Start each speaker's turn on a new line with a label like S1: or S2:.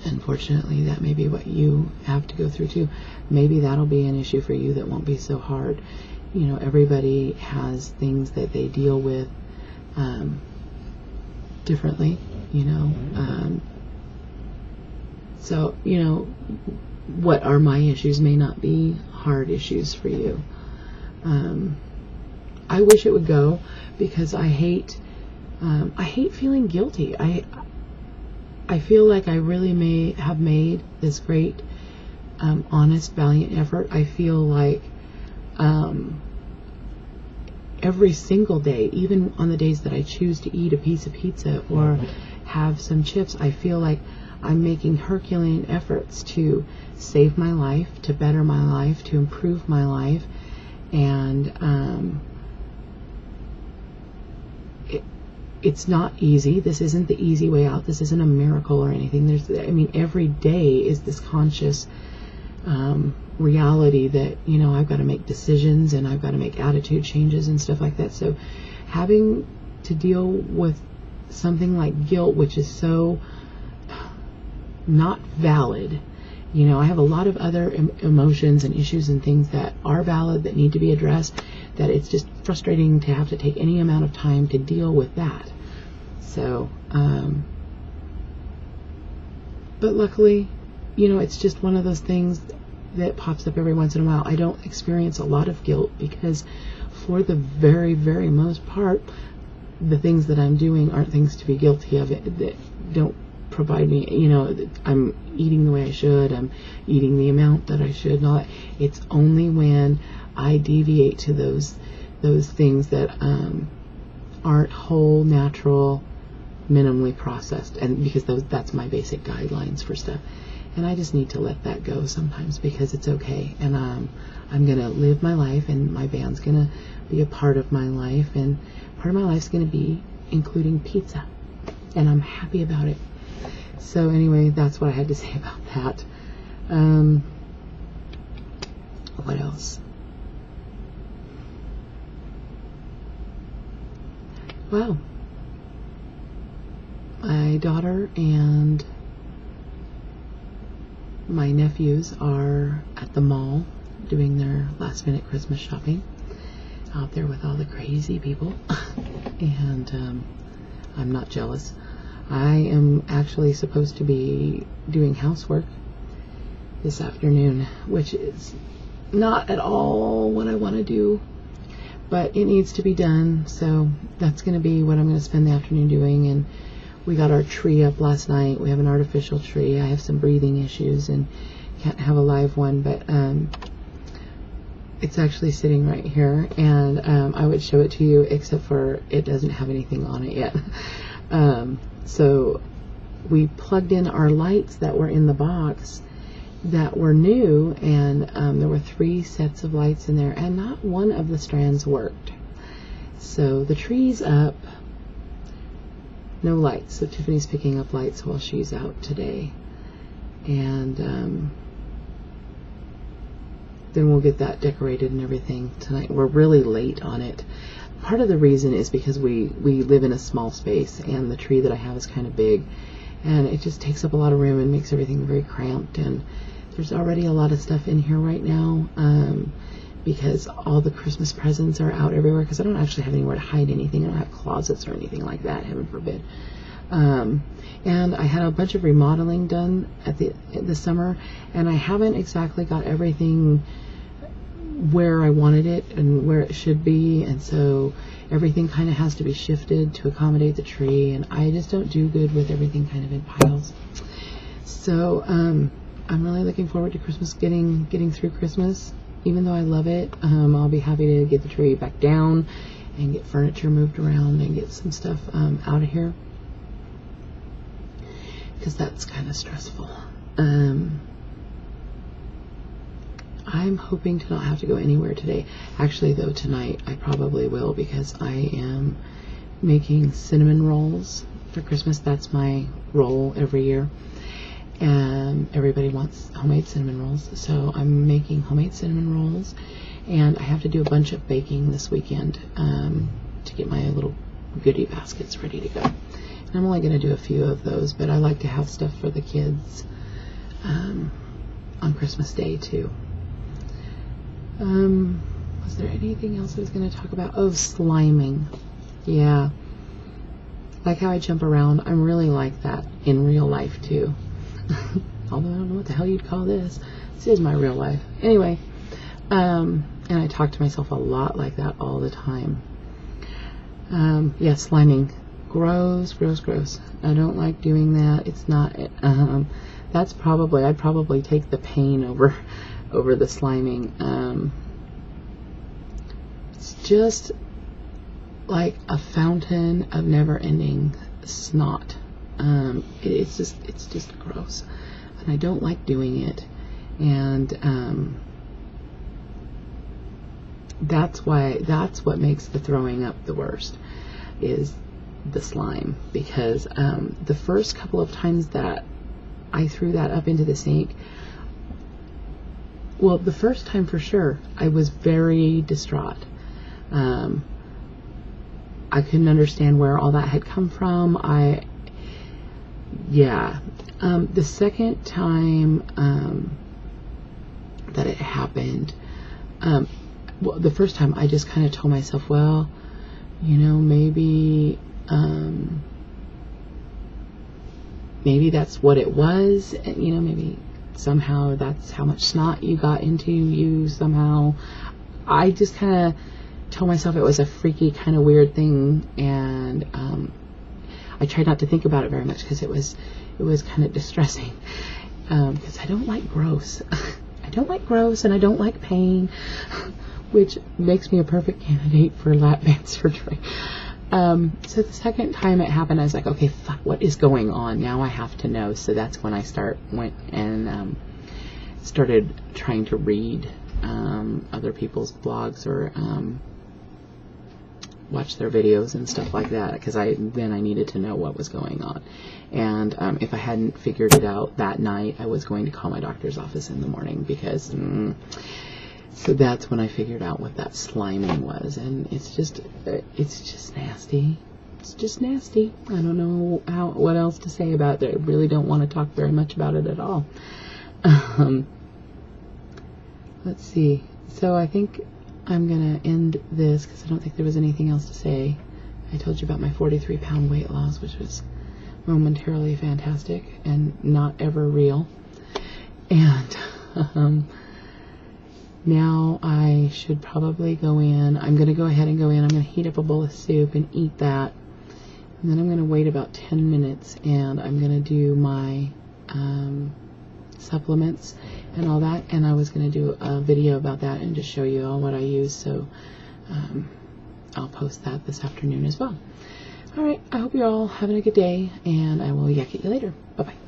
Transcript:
S1: unfortunately, that may be what you have to go through too. Maybe that'll be an issue for you that won't be so hard. You know, everybody has things that they deal with differently, you know. So, you know, what are my issues may not be hard issues for you. I wish it would go, because I hate feeling guilty. I feel like I really may have made this great, honest, valiant effort. I feel like every single day, even on the days that I choose to eat a piece of pizza or have some chips, I feel like I'm making Herculean efforts to save my life, to better my life, to improve my life. And it's not easy. This isn't the easy way out. This isn't a miracle or anything. Every day is this conscious reality that, you know, I've got to make decisions and I've got to make attitude changes and stuff like that. So having to deal with something like guilt, which is so not valid. You know, I have a lot of other emotions and issues and things that are valid, that need to be addressed, that it's just frustrating to have to take any amount of time to deal with that. So, but luckily, you know, it's just one of those things that pops up every once in a while. I don't experience a lot of guilt, because for the very, very most part, the things that I'm doing aren't things to be guilty of. That don't provide me, you know, I'm eating the way I should, I'm eating the amount that I should not. It's only when I deviate to those things that aren't whole, natural, minimally processed, and because that's my basic guidelines for stuff. And I just need to let that go sometimes, because it's okay. And I'm gonna live my life, and my band's gonna be a part of my life, and part of my life's gonna be including pizza, and I'm happy about it. So anyway, that's what I had to say about that. What else? Well, my daughter and my nephews are at the mall doing their last minute Christmas shopping out there with all the crazy people. And I'm not jealous. I am actually supposed to be doing housework this afternoon, which is not at all what I want to do, but it needs to be done. So that's going to be what I'm going to spend the afternoon doing. And we got our tree up last night. We have an artificial tree. I have some breathing issues and can't have a live one, but it's actually sitting right here, and I would show it to you, except for it doesn't have anything on it yet. So we plugged in our lights that were in the box that were new, and there were 3 sets of lights in there, and not one of the strands worked. So the tree's up, no lights. So Tiffany's picking up lights while she's out today, and then we'll get that decorated and everything tonight. We're really late on it. Part of the reason is because we live in a small space, and the tree that I have is kind of big, and it just takes up a lot of room and makes everything very cramped. And there's already a lot of stuff in here right now, because all the Christmas presents are out everywhere, because I don't actually have anywhere to hide anything. I don't have closets or anything like that, heaven forbid. And I had a bunch of remodeling done this summer, and I haven't exactly got everything where I wanted it and where it should be, and so everything kind of has to be shifted to accommodate the tree, and I just don't do good with everything kind of in piles. So I'm really looking forward to Christmas, getting through Christmas. Even though I love it, I'll be happy to get the tree back down and get furniture moved around and get some stuff out of here, because that's kind of stressful. I'm hoping to not have to go anywhere today. Actually, though, tonight I probably will, because I am making cinnamon rolls for Christmas. That's my roll every year, and everybody wants homemade cinnamon rolls, so I'm making homemade cinnamon rolls, and I have to do a bunch of baking this weekend to get my little goodie baskets ready to go. And I'm only going to do a few of those, but I like to have stuff for the kids on Christmas Day too. Was there anything else I was going to talk about? Oh, sliming. Yeah. Like how I jump around. I'm really like that in real life too. Although I don't know what the hell you'd call this. This is my real life. Anyway, and I talk to myself a lot like that all the time. Yeah, sliming. Gross, gross, gross. I don't like doing that. It's not, that's probably, I'd probably take the pain over the sliming. It's just like a fountain of never-ending snot. It's just gross, and I don't like doing it. And that's what makes the throwing up the worst, is the slime. Because the first couple of times that I threw that up into the sink, well, the first time for sure, I was very distraught. I couldn't understand where all that had come from. The second time that it happened, well, the first time I just kind of told myself, well, maybe that's what it was. Maybe somehow that's how much snot you got into you somehow. I just kind of told myself it was a freaky kind of weird thing, and I tried not to think about it very much because it was kind of distressing, because I don't like gross. I don't like gross, and I don't like pain, which makes me a perfect candidate for lap band surgery. So the second time it happened, I was like, okay, fuck, what is going on? Now I have to know. So that's when I went and started trying to read other people's blogs or watch their videos and stuff like that, because I needed to know what was going on. And if I hadn't figured it out that night, I was going to call my doctor's office in the morning, because so that's when I figured out what that sliming was. And it's just nasty. It's just nasty. I don't know what else to say about it. I really don't want to talk very much about it at all. Let's see. So I think I'm going to end this because I don't think there was anything else to say. I told you about my 43-pound weight loss, which was momentarily fantastic and not ever real. And now I should probably go in. I'm going to go ahead and go in. I'm going to heat up a bowl of soup and eat that. And then I'm going to wait about 10 minutes and I'm going to do my supplements and all that. And I was going to do a video about that and just show you all what I use. So I'll post that this afternoon as well. All right. I hope you're all having a good day, and I will yak at you later. Bye-bye.